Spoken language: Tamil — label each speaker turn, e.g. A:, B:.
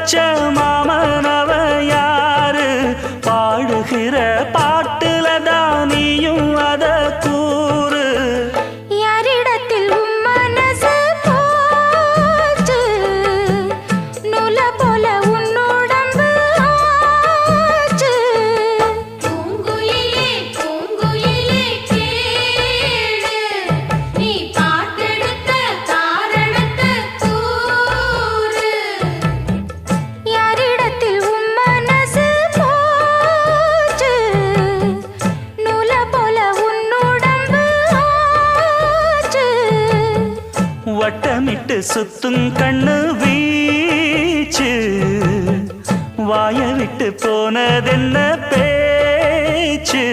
A: வச்ச மாமனவ யாரு பாடுகிற பாட்டுல தானியும் அத கூறு
B: யாரிடத்தில் உம் மனசு போச்சு நூல போல உன்னுடம்பு ஆச்சு பூங்குயிலே பூங்குயிலே கேளு நீ பாட்டெடுத்த காரணத்தை கூறு யாரிடத்தில் உம் மனசு போச்சு நூல போல உன்னுடம்பு ஆச்சு
A: வட்டமிட்டு சுத்தும் கண்ணு வீச்சு வாய விட்டு போனதென்ன பேச்சு